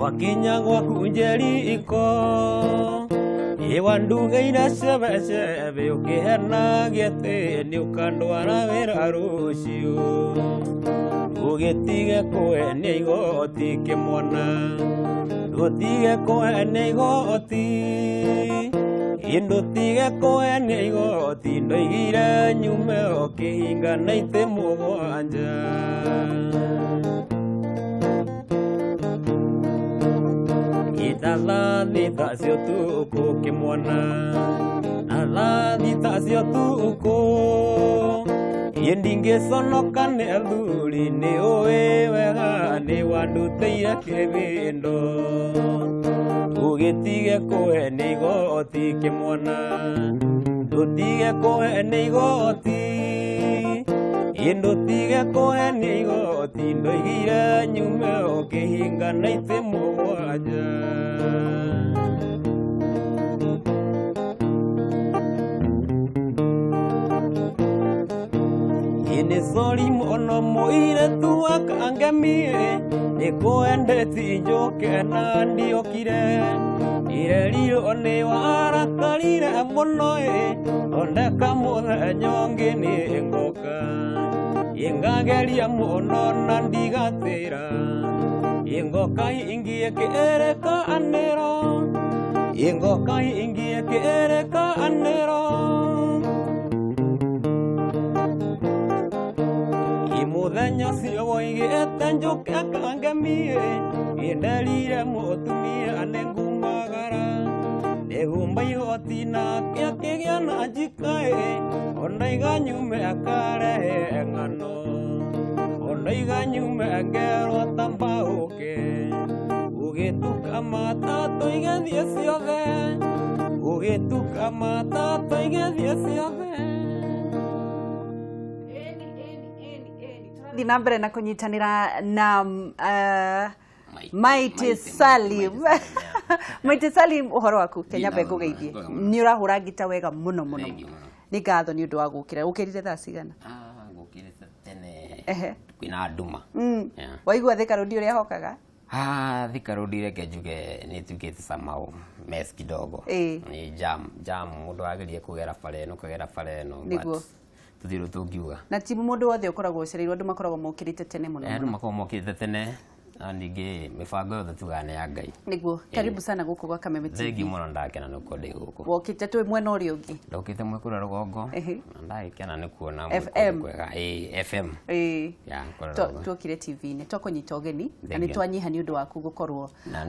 wakinya gwaku Jeriko iwandugeire cebecebe ukihenagia tini ukandwara wĩra rũciũ ũgĩtige kũhenia igoti kĩmwana ndũtige kũhenia igoti ndũtige kũhenia igoti ndoigire nyume o kĩhinga na itĩ mũgwanja Alathi tacio tuko kimwana Alathi tacio tuko Yendinge sonoka ne athuri ni oe wega ni wanduteire kibindo Ugitige kuhenia igoti kimwana Ndutige kuhenia igoti Ndutige kuhenia igoti ndoigire nyume o kĩhinga na itĩ mũgwanja Ini sori mono mũirĩtu wakangemie nĩkwendeti njoke na ndiokire irerirwo nĩ warakarire mũno ondeka mũthenya ũngĩ nĩ ngoka ingageria mũno na ndigatĩra ingoka ingie kĩrĩkanĩro ingoka ingie kĩrĩkanĩro Mũthenya ũcio woigĩte njũke akangemie nderire mũtumia nĩngumagara nĩgumba igoti nake akĩgĩa na njikaĩ ondaiga nyume akarehe ng'ano ondaiga nyume ngerwo ta mbaũke ũgĩtuka matatũ igĩthiĩ ciothe ũgĩtuka matatũ igĩthiĩ ciothe na mbere na kunyitanira na Mighty Salim Mighty Salim uhoro waku Kenya Bengo geithie ni urahura ngita wega muno muno ni ngatho ni undu wa gukira ukirire thaa cigana gukire tene kwina nduma waigua Thika Road uria hokaga Thika Road reke njuge ni tukite samao mes kidogo ni jam mundu agerie kugera pale no niguo tuthiru tungiuga na timu mundu wothe ukoragwo ucereirwo andu makoragwo mokirite tene muno andu makoragwo mokirite tene ningi mibango yothe tugane ya Ngai niguo karibu sana guku gwa Kameme TV thengi muno ndakena nuko ndi guku wokite twi mwena uri ungi ndokite mwekura rugongo ndakena ni kuona FM kwega FM ya twokire TV ni tokunyita ugeni na ni twanyiha ni undu waku gukorwo na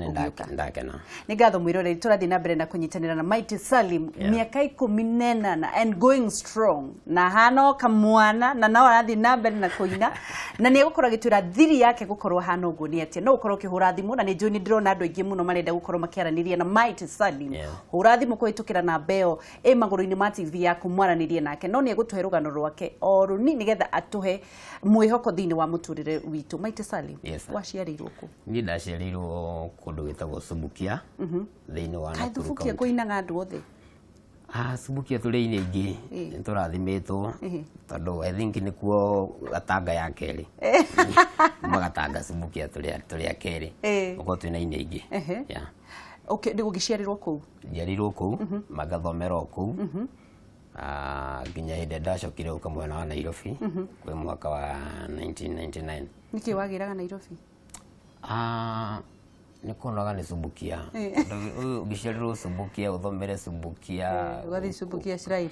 ndakena ni ngatho mwirore turathi na mbere na kunyitanira na Mighty Salim miaka 14 na and going strong na hano kamwana na no arathi na mbere na kuina na ni gukorwo gitwira thiri yake gukorwo hano uguo ni atia no ukorwo kihura thimu na ni njui ni ndirona andu aingi muno marenda gukorwo makiaraniria na Mighty Salim hura thimu kuhitukira na beo maguru-ini ma TV yaku mwaranirie nake no ni egutuhe rugano rwake o runi nigetha atuhe mwihoko thini wa muturire witu Mighty Salim waciarirwo ku ni ndaciarirwo kundu gitagwo Subukia thini wa Nakuru Subukia kuinaga andu othe Subukia tuli-ini ingi nturathimitwo tondu I think ni kuo gatanga ya keri magatanga Subukia tuli akeri uko twina ini ingi okay ndi gugiciarirwo ku njiarirwo ku magathomera ku nginya hinde ndacokire uka mwena wa Nairobi kwi mwaka wa 1999 niki wagiraga Nairobi nikuonaga ni Subukia ugiciarirwo Subukia uthomere Subukia ugathi Subukia Shrine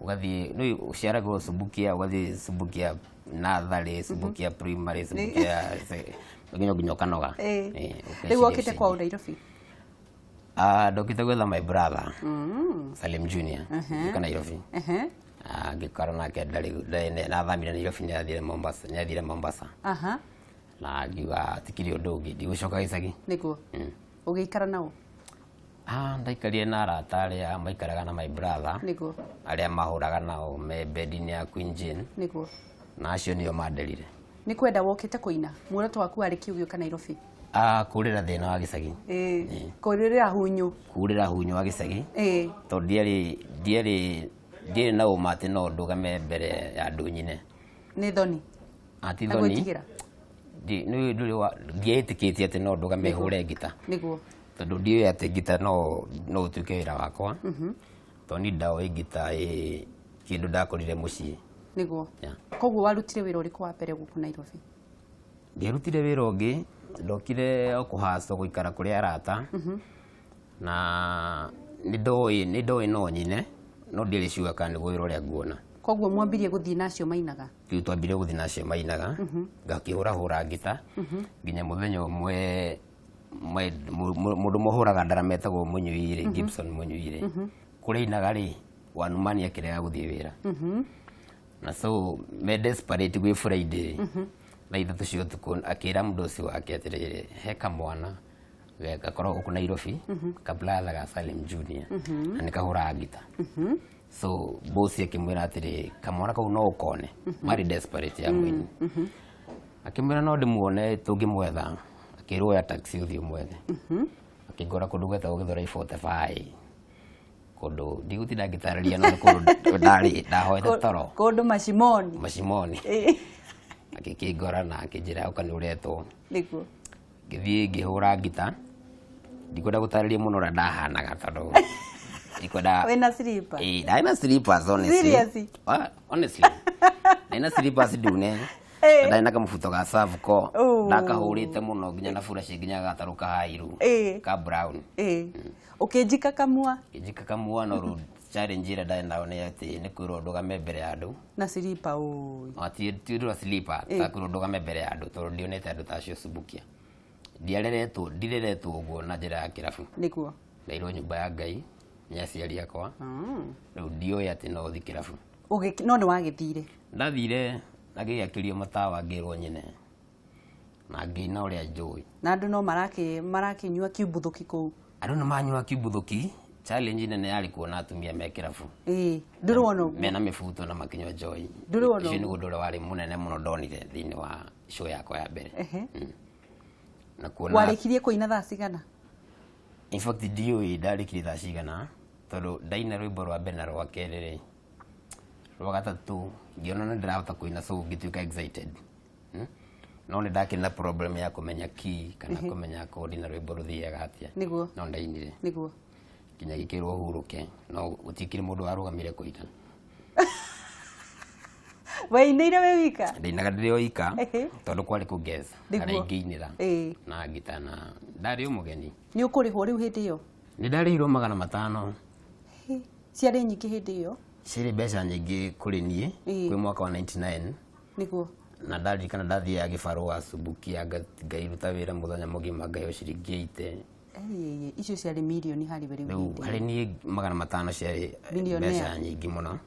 ugathi no uciaragwo Subukia ugathi Subukia Nathary Subukia Primary Subukia nginya kanoga riu okite kwa Nairobi dokita gwetha my brother Salim Junior kana Nairobi ngikara nake na thamira Nairobi nyathire Mombasa na ngiuga tikiri undu ungi ndigũcoka gĩcagi niguo ũgĩikara nao ndaikarire na arata arĩa maikaraga na my brother niguo arĩa mahũraga nao me bed-inĩ ya Queen Jane niguo na acio nĩo manderire ni kwenda wokite kuina muoroto waku arĩ kiugĩũka Nairobi kurira thina wa gĩcagi kurira hunyu wa gĩcagi tondũ ndiarĩ na ũmate no ndũgame mbere ya andũ nyine nĩ thoni ati thoni ni ndietikitie ati no ndugame hure ngita niguo tondu ndiwe ati ngita no utuike wira wakwa to ni ndawa ngita kindu ndakorire mucii niguo koguo warutire wira uriku wa mbere guku Nairobi ndirutire wira ungi ndokire okuhaso guikara kuri arata na ni ndoi no nyine no ndiri ciuga kana niguo wira uria nguona koguo mwambirie guthii nacio mainaga twambirie guthii nacio mainaga ngakihura ngita nginya muthenya umwe mundu mohuraga ndara metagwo Munyuire Gibson Munyuire kureinaga ri wanumani akirega guthii wira na so me desperate gwi Friday na ithatu cio tuko akira mundu ucio wake atirire he kamwana weka korwo ku Nairobi kabla ga Salim Junior na nikahura ngita so boss akimwira atiri kamwana kau no ukone mari desperate ya mwini akimwira no ndimuone tungimwetha akirwo ya taxi uthi umwethe akigora kundu gwetha ugithora 45 kundu ndigutinda ngitararia no kundu ndahoete toro kundu Mashimoni akikigora na akijira ukaniuretwo niguo ngithii ngihura ngita ndikwenda gutararia muno ra ndahanaga tondu wena slipper ndaina slippers honestly ndaina slippers ndune ndaina kamufuto ga savuko ndakahurite muno nginya na furashi nginya gataruka hairu ka brown ukijika kamua no challenge ira ndaenda ne ati ni kwiro ndugame mbere ya andu na slipper ati tiru slipper ta kwiro ndugame mbere ya andu tondu ndionete andu tacio subukia ndireretwo uguo na njira ya kirabu niguo ndairwo nyumba ya Ngai nyaciari akwa riu ndioe ati no thi kirabu no ni wagithire ndathire nagiakirio matawa ngirwo nyine na ngina uria njui na andu no marakinyua kiubuthuki kuu andu no manyua kiubuthuki challenge nene yari kuona atumia me kirabu nduruona mena mifuto na makinywa joy nduruona icio ni gundura wari munene muno ndonire thini wa show yakwa ya mbere na kuona warikirie kuina thaa cigana in fact ndioi ndarikirie thaa cigana tondu ndaina rwimbo rwa mbere na rwa kerere rwa gatatu ngiona na ndirahota kuina so ngituika excited no ni ndakina problem ya kumenya key kana kumenya kodi na rwimbo ruthiaga atia niguo no ndainire niguo kinya gikirwo huruke no gutikire mundu arugamire kuita wainire we wika ndainaga ndirio ika tondu kwari kugeza kana ingiinira na ngitana ndari umugeni ni ukurihwo riu hindi iyo ni ndarihirwo 500 ciari nyingi hindi iyo ciri mbeca nyingi kuri nie kwi mwaka wa 99 niguo na ndarikana ndathia gibarua subukia ngairuta wira muthenya mugima ngayo ciringi 80 icio ciari milioni hari bari riu hari nie 500 ciari mbeca nyingi muno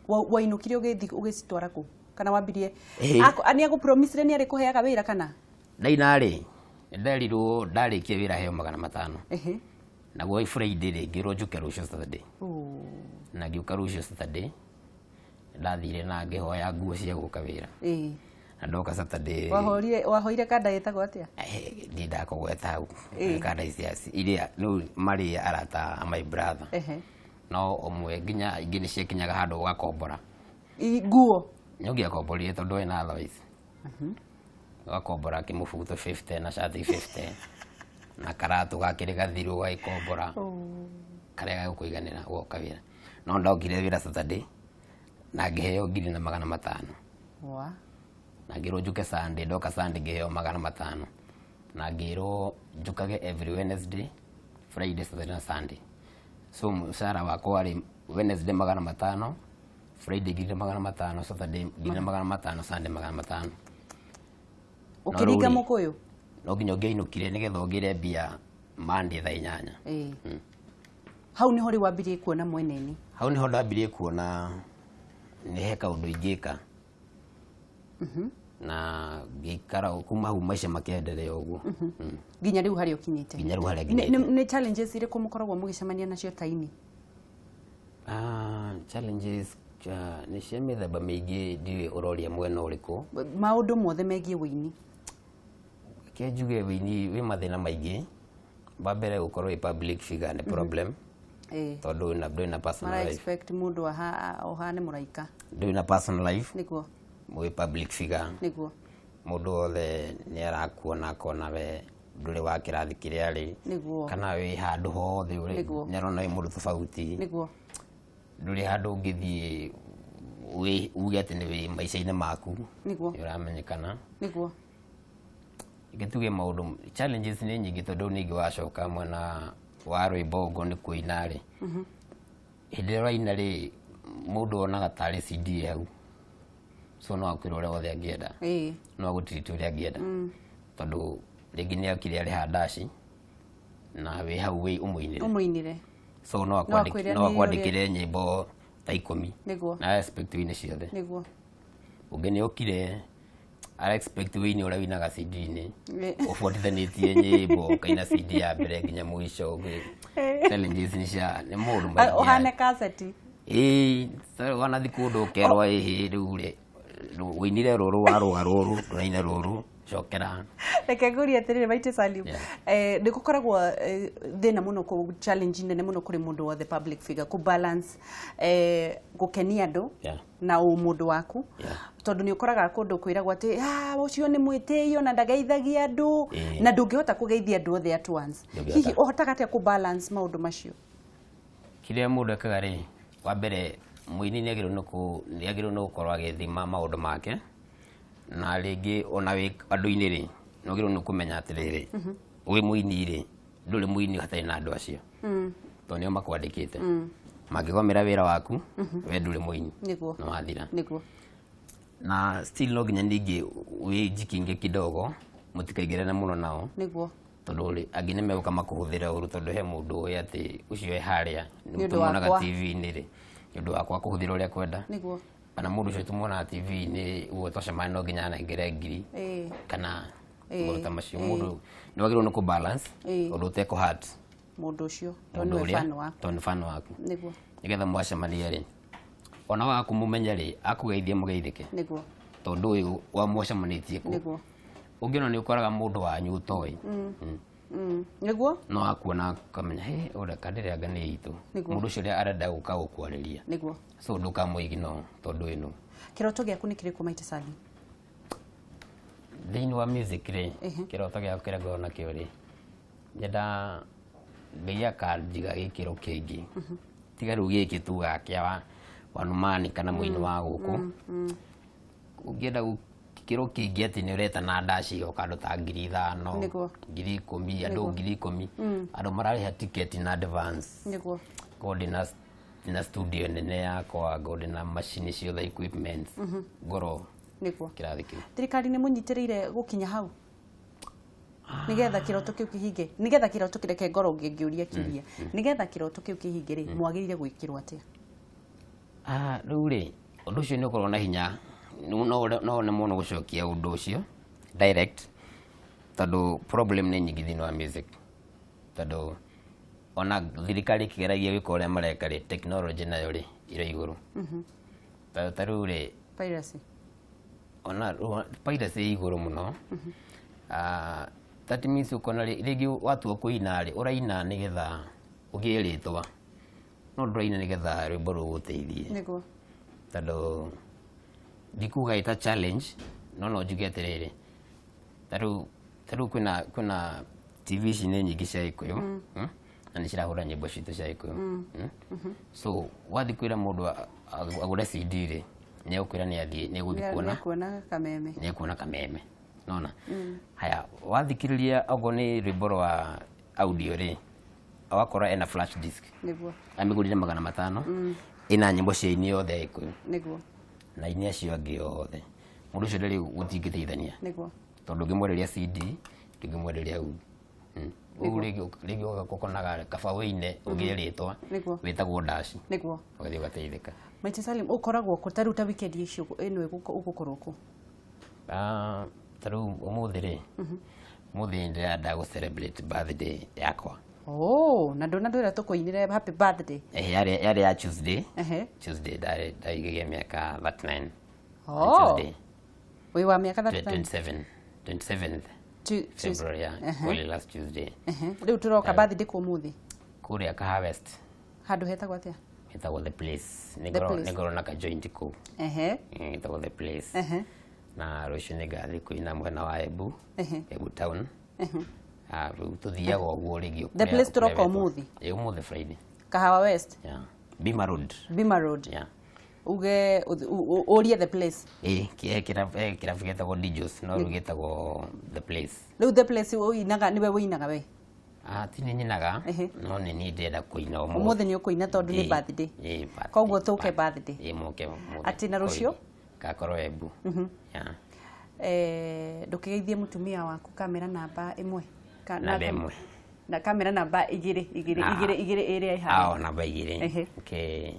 wainukire ugicitwara ku kana wambirie ani agu promise ni ari kuheaga wira kana ndainari ndarirwo ndarikia wira heo 500 naguo Friday ringirwo njuke rucio Saturday na ngiuka rucio Saturday ndathire na ngihoya nguo cia guka wira na ndoka Saturday wahoire kada yetagwo atia ndi ndakogweta hau kada ici iria no mari arata my brother no omwe nginya ingine ciekinyaga handu ugakombora nguo nyogia komborire tondu ena otherwise ugakombora kimubuto 50 na shati 50 na karatu gakiri gathiru gaikombora karia gakuiganira woka wira no ndokire wira Saturday na ngiheo 500 wa na ngirwo njuke Sunday ndoka Sunday ngiheo 500 na ngirwo njukage every Wednesday Friday Saturday na Sunday so mshahara wako wari Wednesday 500 Friday 500 Saturday 500 Sunday 500 ukiriga mukuyu no nginya ngeinukire nigetha ngire mbia Monday thaa 8 hau niho ri wambirie kuona mweneni hau niho ndambirie kuona ni heka undu ingika na gikara kuma hau maisha makiendelea uguo nginya riu hari ukinyite nginya riu hari ukinyite ni challenges ire kumukoragwo mugicemania nacio taini challenges ni cia mithemba mingi ndiwe uroria mwena uriku maundu mothe megie wini kenjuge wini wi mathina maingi babere gukorwo public figure ni problem tondu na personal life expect mundu ohane muraika ndu na personal life niguo mwe public figure niguo mundu othe ni arakuona akona we nduri wa kirathi kiria ari kana wi handu hothe uri ni arona wi mundu tofauti niguo nduri handu ngithie uge ati ni wi maica-ini maku niguo uramenyekana niguo gituge maundu challenges ni nyingi tondu ningi wacoka mwena wa rwimbo ni kuina ri hindi raina ri mundu onaga tari CD hau so no akwira uria wothe angienda no agutiritu uria angienda tondu ringi ni akiri ari handaci na wi hau wi umuinire so no akwandikire nyimbo ta 10 na expect wine ciothe niguo ungi ni okire I expect wine uria winaga CD ni ufuatithanitie nyimbo kaina CD ya mbere nginya mwisho challenges ni cia ni mundu mbagia uhane cassette so wana thikundu kerwa riu ri winire ruru wa ruru raina ruru cokera reke nguri atirire Mighty Salim ni gukoragwo thina muno ku challenge nene muno kuri mundu wa the public figure ku balance gukenia andu na umundu waku tondu ni ukoraga kundu kwiragwo ati ucio ni mwitio na ndageithagia andu na ndungihota kugeithia andu othe at once hihi uhotaga atia ku balance maundu macio kiria mundu ekaga ri wa mbere muini ni agirwo no gukorwo agithima maundu make na ringi ona wi andu-ini ri no agirwo no kumenya atiriri wi muini ri nduri muini hatari na andu acio to nio makwandikite magigomera wira waku we nduri muini no wathira na still no ginya ningi wi jikinge kidogo mutikaigirana muno nao tondu ri angi ni meguka makuhuthira uru tondu he mundu uyu ati ucio e haria ni tumuonaga TV-ini ri ndu wakwa kuhuthira uria kwenda kana mundu ucio tumuona TV-ini uwe twacemania no nginya nengere ngiri kana maundu ta macio mundu ni wagirwo no ku balance undu uteko hurt mundu ucio tondu fan waku nigetha mwacemania ri ona waku mumenya ri akugeithie mugeithike tondu uyu wa mwacemanitie ku ungiona ni ukoraga mundu wanyu utoi niguo no akuona kamenya he ora kadire anga ni itu mundu ucio ri arenda guka gukwariria niguo so nduka muigino tondu ino kiroto giaku ni kiriku Mighty Salim thini wa music ri kiroto giaku kira ngona kio ri nyenda ngia kanjiga gikiro kingi tiga ru giki tu gakia wanumani kana muini wa guku ungienda kiro kingi ati ni ureta na ndaci o kandu ta 5,000 10,000 andu 10,000 andu marariha ticket na advance godina na studio nene yakwa godina machine ciothe equipment ngoro kirathi kiu thirikari ni munyitiriire gukinya hau nigetha kiroto kiu kihinge nigetha kiroto kireke ngoro ngiuria kiuria nigetha kiroto kiu kihinge ri mwagirire gwikirwo atia riu ri undu ucio ni ukorwo na hinya no ne muno gucokia undu ucio direct tondu problem ni nyingi thini wa music tondu ona thirikari kigeragia wiko uria mareka ri technology nayo ri ire iguru taru ri piracy ona piracy iguru muno that means ukona rigi watu kuina ri uraina nigetha ugiritwa no nduraina nigetha rwimbo ruguteithie niguo tondu ndikuga ita challenge no njuge atiriri taru kuna TV cine nyingi cia ikuyu na nicirahura nyimbo citu cia ikuyu so wathi kwira mundu agure CD ri ni ukwira ni athie ni guthi kuona kameme nona haya wathikiriria ogo ni rwimbo rwa audio ri awakora ena flash disk niguo amigurire 500 ina nyimbo cia ini yothe ikuyu niguo na ini acio angi yothe mundu ucio ndari gutingiteithania niguo tondu ngimwereria CD ngimwereria u rigi ukonaga kabawe-ine ugiritwa witagwo ndaci niguo ugathi ugateithika Mighty Salim ukoragwo kutaruta weekend icio eno ugukorwo ku taru umuthi ri muthi ndirenda gu celebrate birthday yakwa na ndwira tukuinire happy birthday yari ya Tuesday ndaigigia miaka 39 Tuesday we wa miaka 39 27th February only last Tuesday riu turoka birthday ku muthi kuria ka harvest handu hetagwo atia hetagwo the place nigoro na ka joint ku hetagwo the place na rũciũ nĩngathiĩ kũina mwena wa Embu town tuthiaga ũguo rĩngĩ the place tũroka ũmũthĩ ũmũthĩ Friday Kahawa West Bima Road uge ũrie the place kĩrabu gĩtagwo Dijos no gĩtagwo the place rĩu the place ũinaga nĩwe ũinaga we ti nĩ nyinaga no nĩ niĩ ndĩrenda kũina ũmũthĩ nĩ ũkũina tondũ nĩ birthday koguo tũke birthday mũke atĩ na rũciũ gakorwo Embu ndũkĩgeithie mũtumia waku kamera namba 1 na kamera namba 2 ĩrĩa ihana namba 2 okay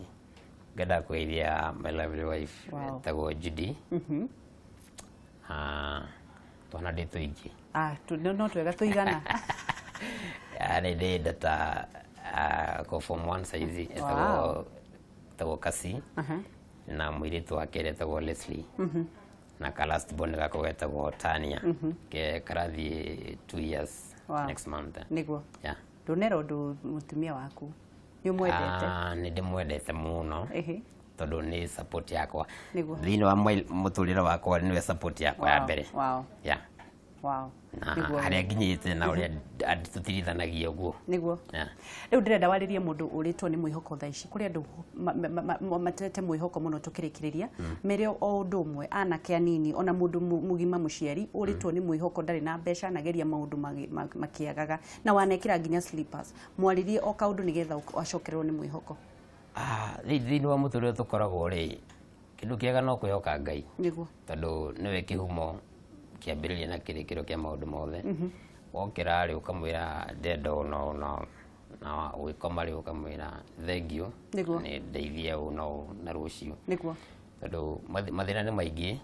ngenda kũgeithia my lovely wife tagwo Judy twana ndĩ tũingĩ no twega tũigana nĩ ndĩenda ta ko form 1 saizi tagwo Kasi na mũirĩtu wake etagwo Leslie na ka last born gako getagwo Tania ke karathi 2 years next month niguo ndũnera ũndũ mũtumia waku nĩ mwendete nĩ ndĩmwendete mũno tondũ nĩ support yakwa thĩinĩ wa mũtũrĩre wakwa nĩwe support yakwa ya mbere na harĩa nginyĩte na ũrĩa tũtirithanagia ũguo niguo rĩu ndĩrenda warĩrie mũndũ ũrĩtwo nĩ mwĩhoko thaa ici kũrĩ andũ matete mwĩhoko mũno tũkĩrĩkĩrĩria mere o ũndũ ũmwe anake anini ona mũndũ mũgima mũciari ũrĩtwo nĩ mwĩhoko ndarĩ na mbeca nageria maũndũ makĩagaga na wanekĩra nginya slippers mwarĩrie o kaũndũ nĩgetha acokererwo nĩ mwĩhoko thĩinĩ wa mũtũrĩre tũkoragwo rĩ kĩndũ kĩega no kwĩhoka Ngai niguo tondũ nĩwe kĩhumo kĩambĩrĩria na kĩrĩkĩro kĩa maũndũ mothe wokĩra rĩ ũkamwĩra ndenda ũno na ũgĩkoma rĩ ũkamwĩra thengiũ nĩ ndeithia ũno na rũciũ tondũ mathĩna nĩ maingĩ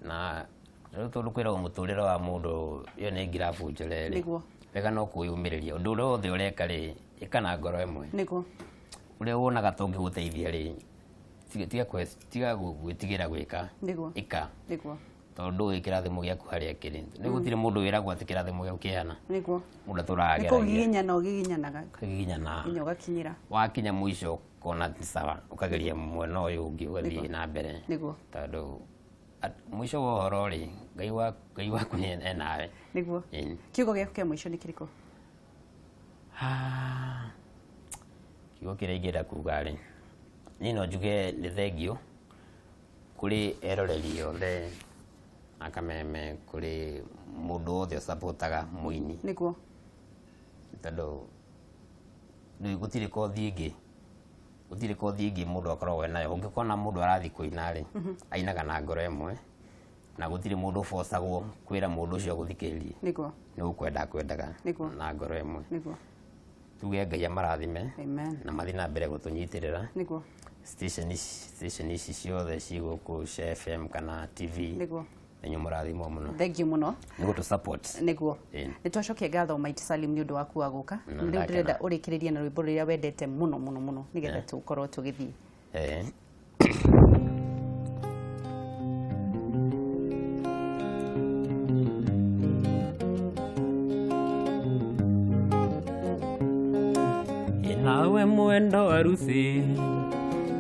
na rĩu tondũ kwĩragwo mũtũrĩre wa mũndũ ĩyo nĩ ngirabu njore rĩ wega no kwĩyumĩrĩria ũndũ ũrĩa wothe ũreka rĩ ĩka na ngoro ĩmwe ũrĩa wonaga ta ũngĩgũteithia rĩ tiga gwĩtigĩra gwĩka ĩka tondũ kĩrathimo gĩaku harĩa kĩrĩ nĩ gũtirĩ mũndũ wĩragwo atĩ kĩrathimo gĩaku kĩhana nĩguo mũndũ tũrageragia kũgiginyana ũgiginyanaga nginya ũgakinyĩra wakinya mũico kona sawa ũkageria mwena ũyũ ũngĩ ũgathiĩ na mbere tondũ mũico wa ũhoro rĩ Ngai waku nĩ nawe nĩguo kiugo gĩaku kĩa mũico nĩ kĩrĩkũ kiugo kĩrĩa ingĩenda kuuga rĩ niĩ no njuge nĩ thengiũ kũrĩ eroreri othe akameme kũrĩ mũndũ wothe ũsupportaga mũini nĩguo tondũ gũtirĩ kothi ĩngĩ mũndũ akoragwo nayo ũngĩkona mũndũ arathiĩ kũina rĩ ainaga na ngoro ĩmwe na gũtirĩ mũndũ ũbocagwo kwĩra mũndũ ũcio gũthikĩrĩrie nĩ gũkwenda kwendaga na ngoro ĩmwe tuge Ngai amarathime na mathiĩ na mbere gũtũnyitĩrĩra station ici ciothe cigũkũ FM kana TV enyu mũrathimwo mũno thank you mũno nĩ gũtũ support nĩguo nĩ twacokia ngatho Mighty Salim nĩ ũndũ waku wa gũka rĩu ndĩrenda ũrĩkĩrĩria na rwĩmbo rũrĩa wendete mũno mũno mũno nĩgetha tũkorwo tũgĩthiĩ nawe mwendo arusi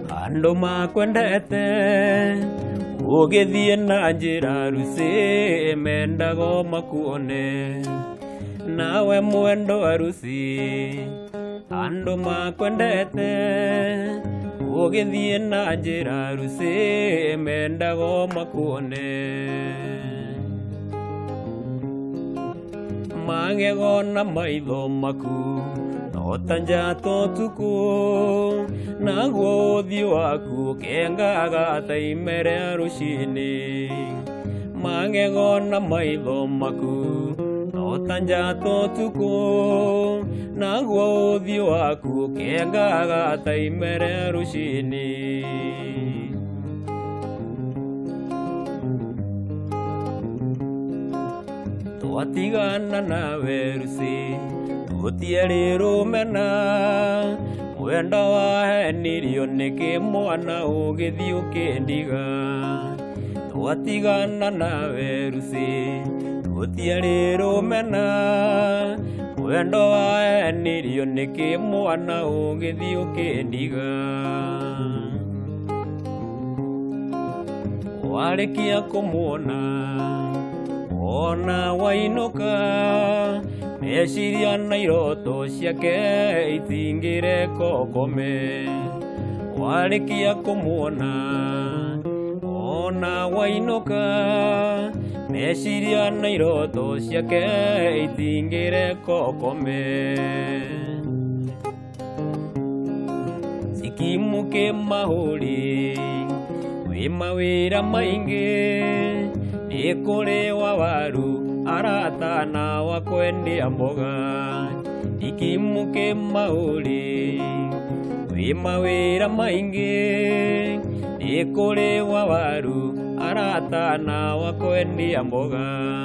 andũ makwendete ũgĩthiĩ na njĩra arusi mendago makuone nawe mwendo arusi andũ makwendete ũgĩthiĩ na njĩra arusi mendago makuone magego na maitho maku ta njato tuku naguo ũthiũ waku kengaga ta imere rũcinĩ magego na maitho maku ta njato tuku naguo ũthiũ waku kengaga ta imere rũcinĩ twatigana nawe rusi gũtiarĩ rũmena mwenda wahenirio nĩkĩ mwana ũgĩthiĩ ũkĩndiga twatigana nawe rusi gũtiarĩ rũmena mwenda wahenirio nĩkĩ mwana ũgĩthiĩ ũkĩndiga Warikia kumuona ona wainuka meciria na iroto ciake itingire kokome. Warikia kumuona ona wainuka meciria na iroto ciake itingire kokome. Sikimuke mahuri wi mawira maingi nikuri wa waru arata na wa kwendia mboga. Sikimuke mahuri wi mawira maingi nikuri wa waru arata na wa kwendia mboga.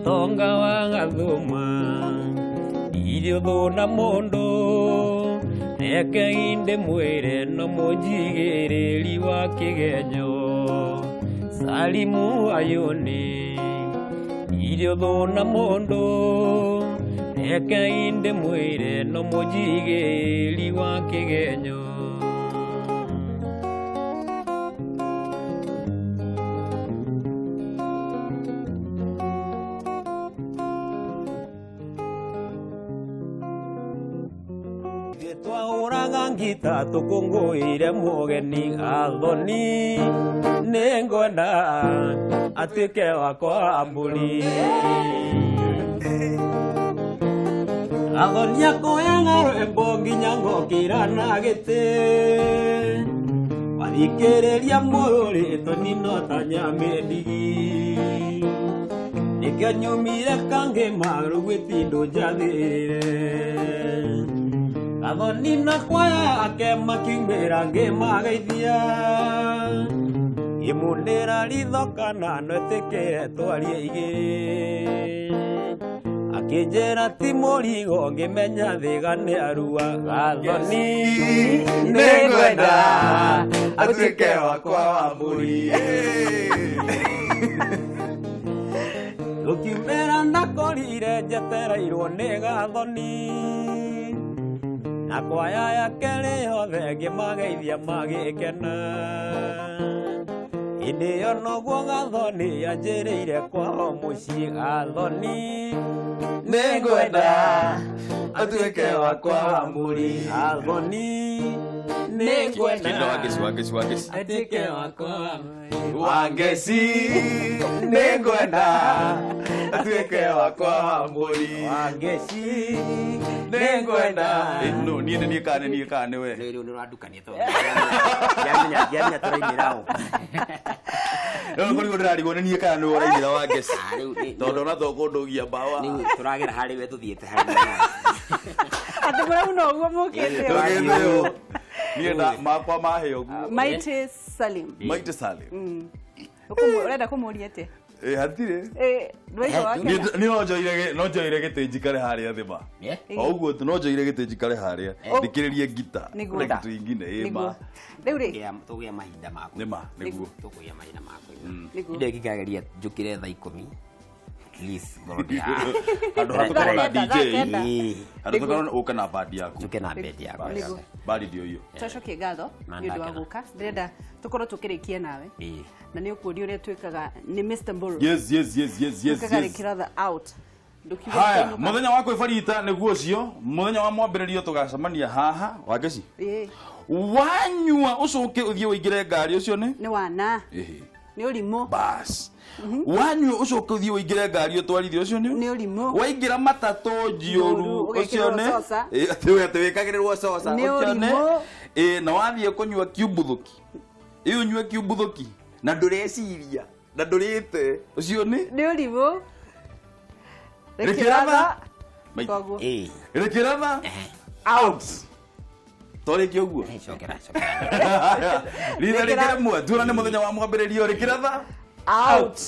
Tonga wa gathuma irio thuna mundu reke inde mwire no mujigiriri wa kigenyo. Salimu Ayuni irio thuna mundu reke inde mwire no mujigiriri wa kigenyo. Twauraga ngita tukunguire mugeni Athoni ningwenda atuike wakwa mburi. Athoni akoyaga rwimbo nginya ngokira na giti wathikiriria mururi tonino ta nyamindigi. Nikio nyumire kangima rugwitindu njathirire. Athoni na kwaya ake makiumira ngimageithia imundira rithoka na nwetikire twarie igiri. Akinjira ti murigo ngimenya thiga ni arua. Athoni ningwenda atuike wakwa wa mburi. Tukiumira ndakorire njetereirwo ni Gathoni na kwaya yake riothe ngimageithia magikena. Indi iyo noguo Gathoni yanjiriire kwao mucii. Athoni ningwenda atuike wakwa wa mburi. Athoni ningwenda atuike wakwa wa ngeci. Ningwenda atuike wakwa wa mburi. Wa ngeci ningwenda. No ni kane we. Leo ni radukania to. Yanya turainirao. No kuri ndari gone ni kane we rainira wa ngeci. Tondu na thoko ndogia bawa. Ni turagira hari we tuthiete hari. Ati mura uno uguo mukete. Ni nda makwa maheo. Mighty Salim. Mighty Salim. Urenda kumuria ate? Hatire. Ndwaigo wake. Ni no joire gite njikare haria thima. Oguo tu no joire gite njikare haria. Ndikiririe ngita. Na kitu ingine ema. Riu ri tugia mahinda mako. Nima niguo. Tugia mahinda mako. Inde gikageria njukire thaa 10. Please Gorodia. Andu hatukorwo na DJ. Andu hatukorwo uka na band yaku. Njuke na band yaku. Band ndio hiyo. Twacokie ngatho ni undu wa guka. Ndirenda tukorwo tukirikia nawe. Na ni ukuria uria twikaga ni Mr. Mburu. Yes. Tukagarikira the out. Haya, muthenya wa kwibarita niguo cio. Muthenya wa mwambiririo tugacemania haha wageci. Wanyua ucoke uthie uingire ngari ucio ni wana. Ni urimo. Bas. Wanyua ucoke uthie uingire ngari utwarithio ucio ni urimo. Waingira matatu njioru ucio ni ati wikagirirwo sosa ucio ni na wathie kunyua kiubuthuki. Unyue kiubuthuki na ndureciria na ndurite ucio ni urimo. Rekiratha Rekiratha out. Tore kioguo. Chokera. Ritha rekere mwe tuona ni muthenya wa mwambiririo Rekiratha out.